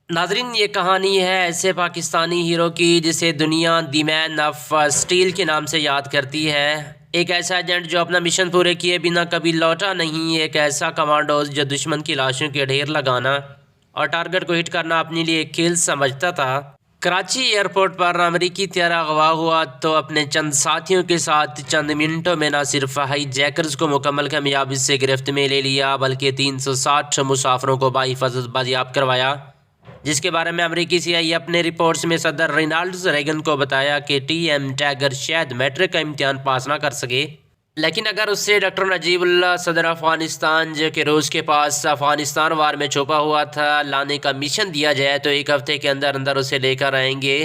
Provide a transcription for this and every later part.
ناظرین، یہ کہانی ہے ایسے پاکستانی ہیرو کی جسے دنیا دی مین آف اسٹیل کے نام سے یاد کرتی ہے۔ ایک ایسا ایجنٹ جو اپنا مشن پورے کیے بنا کبھی لوٹا نہیں، ایک ایسا کمانڈوز جو دشمن کی لاشوں کے ڈھیر لگانا اور ٹارگٹ کو ہٹ کرنا اپنے لیے ایک کھیل سمجھتا تھا۔ کراچی ایئرپورٹ پر امریکی طیارہ اغوا ہوا تو اپنے چند ساتھیوں کے ساتھ چند منٹوں میں نہ صرف ہائی جیکرز کو مکمل کامیابی سے گرفت میں لے لیا بلکہ 360 مسافروں کو بحفاظت بازیاب کروایا، جس کے بارے میں امریکی CIA اپنے رپورٹس میں صدر رونالڈ ریگن کو بتایا کہ TM ٹائگر شاید میٹرک کا امتحان پاس نہ کر سکے، لیکن اگر اس سے ڈاکٹر نجیب اللہ صدر افغانستان جو کہ روس کے پاس افغانستان وار میں چھپا ہوا تھا لانے کا مشن دیا جائے تو ایک ہفتے کے اندر اندر اسے لے کر آئیں گے۔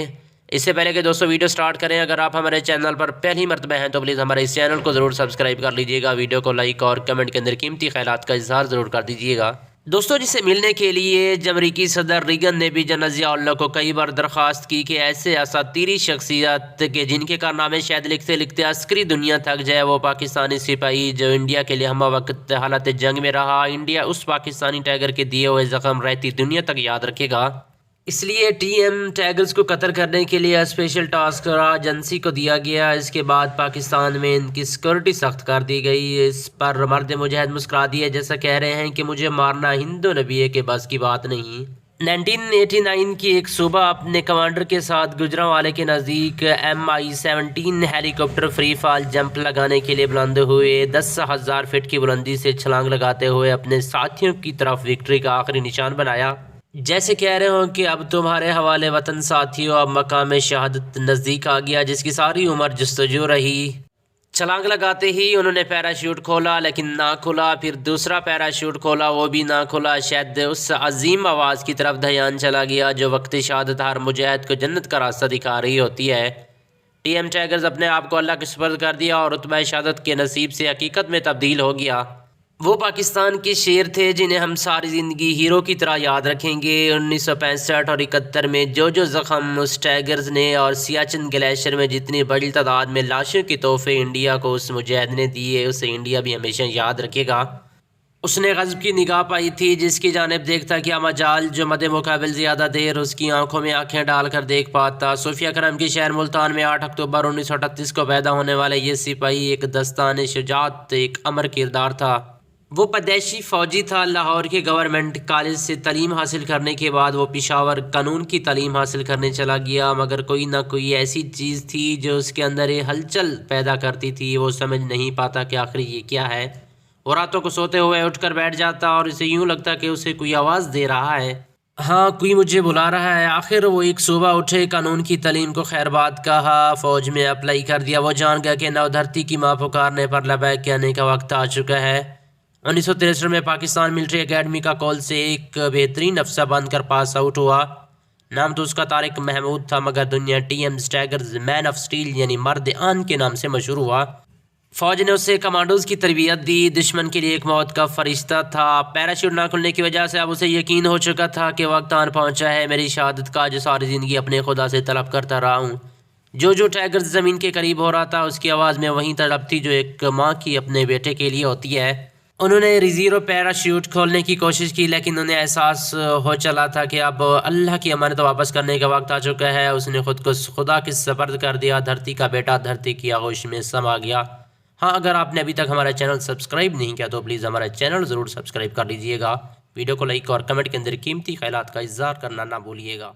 اس سے پہلے کہ دوستو ویڈیو سٹارٹ کریں، اگر آپ ہمارے چینل پر پہلی مرتبہ ہیں تو پلیز ہمارے اس چینل کو ضرور سبسکرائب کر لیجئے گا، ویڈیو کو لائک اور کمنٹ کے اندر قیمتی خیالات کا اظہار ضرور کر دیجئے گا۔ دوستو، جسے ملنے کے لیے امریکی صدر ریگن نے بھی جنرل ضیاء اللہ کو کئی بار درخواست کی کہ ایسے اساطیری شخصیت کے جن کے کارنامے شاید لکھتے لکھتے عسکری دنیا تھک جائے، وہ پاکستانی سپاہی جو انڈیا کے لیے ہمہ وقت حالت جنگ میں رہا، انڈیا اس پاکستانی ٹائگر کے دیے ہوئے زخم رہتی دنیا تک یاد رکھے گا۔ اس لیے TM ٹائگرز کو قتل کرنے کے لیے اسپیشل ٹاسک ایجنسی کو دیا گیا۔ اس کے بعد پاکستان میں ان کی سیکورٹی سخت کر دی گئی۔ اس پر مرد مجاہد مسکرا دیے، جیسا کہہ رہے ہیں کہ مجھے مارنا ہندو نبی کے بس کی بات نہیں۔ 1989 کی ایک صبح اپنے کمانڈر کے ساتھ گجرانوالے کے نزدیک MI-17 ہیلی کاپٹر فری فال جمپ لگانے کے لیے بلند ہوئے، 10,000 فٹ کی بلندی سے چھلانگ لگاتے ہوئے اپنے ساتھیوں کی طرف وکٹری کا آخری نشان بنایا۔ جیسے کہہ رہے ہوں کہ اب تمہارے حوالے وطن ساتھیوں، اب مقام شہادت نزدیک آ گیا، جس کی ساری عمر جستجو رہی۔ چھلانگ لگاتے ہی انہوں نے پیراشوٹ کھولا لیکن نہ کھلا، پھر دوسرا پیراشوٹ کھولا، وہ بھی نہ کھلا۔ شاید اس عظیم آواز کی طرف دھیان چلا گیا جو وقت شہادت ہر مجاہد کو جنت کا راستہ دکھا رہی ہوتی ہے۔ TM ٹائگرز اپنے آپ کو اللہ کے سپرد کر دیا اور رتبہ شہادت کے نصیب سے حقیقت میں تبدیل ہو گیا۔ وہ پاکستان کے شیر تھے جنہیں ہم ساری زندگی ہیرو کی طرح یاد رکھیں گے۔ 1965 اور 71 میں جو زخم اس ٹائگرز نے اور سیاچن گلیشیر میں جتنی بڑی تعداد میں لاشوں کے تحفے انڈیا کو اس مجاہد نے دیے، اسے انڈیا بھی ہمیشہ یاد رکھے گا۔ اس نے غضب کی نگاہ پائی تھی، جس کی جانب دیکھتا کیا مجال جو مد مقابل زیادہ دیر اس کی آنکھوں میں آنکھیں ڈال کر دیکھ پاتا۔ صوفیہ کرم کے شہر ملتان میں 8 اکتوبر 1938 کو پیدا ہونے والے یہ سپاہی ایک دستان شجاعت، ایک امر کردار تھا۔ وہ پیدائشی فوجی تھا۔ لاہور کے گورنمنٹ کالج سے تعلیم حاصل کرنے کے بعد وہ پشاور قانون کی تعلیم حاصل کرنے چلا گیا، مگر کوئی نہ کوئی ایسی چیز تھی جو اس کے اندر ہلچل پیدا کرتی تھی۔ وہ سمجھ نہیں پاتا کہ آخر یہ کیا ہے۔ وہ راتوں کو سوتے ہوئے اٹھ کر بیٹھ جاتا اور اسے یوں لگتا کہ اسے کوئی آواز دے رہا ہے، ہاں کوئی مجھے بلا رہا ہے۔ آخر وہ ایک صبح اٹھے، قانون کی تعلیم کو خیر بات کہا، فوج میں اپلائی کر دیا۔ وہ جان گیا کہ نو دھرتی کی ماں پکارنے پر لبیک کہنے کا وقت آ چکا ہے۔ 1963 میں پاکستان ملٹری اکیڈمی کا کال سے ایک بہترین افسر بن کر پاس آؤٹ ہوا۔ نام تو اس کا طارق محمود تھا، مگر دنیا TM tigers man of steel یعنی مرد آن کے نام سے مشہور ہوا۔ فوج نے اسے کمانڈوز کی تربیت دی، دشمن کے لیے ایک موت کا فرشتہ تھا۔ پیراشوٹ نہ کھلنے کی وجہ سے اب اسے یقین ہو چکا تھا کہ وقت آن پہنچا ہے میری شہادت کا، جو ساری زندگی اپنے خدا سے طلب کرتا رہا ہوں۔ جو ٹائگرز زمین کے قریب ہو رہا تھا، اس کی آواز میں وہیں تڑپ تھی جو ایک ماں کی اپنے بیٹے کے لیے ہوتی ہے۔ انہوں نے ریزیرو پیراشوٹ کھولنے کی کوشش کی، لیکن انہیں احساس ہو چلا تھا کہ اب اللہ کی امانت واپس کرنے کا وقت آ چکا ہے۔ اس نے خود کو خدا کے سپرد کر دیا۔ دھرتی کا بیٹا دھرتی کی آغوش میں سما گیا۔ ہاں، اگر آپ نے ابھی تک ہمارا چینل سبسکرائب نہیں کیا تو پلیز ہمارا چینل ضرور سبسکرائب کر لیجئے گا، ویڈیو کو لائک اور کمنٹ کے اندر قیمتی خیالات کا اظہار کرنا نہ بھولیے گا۔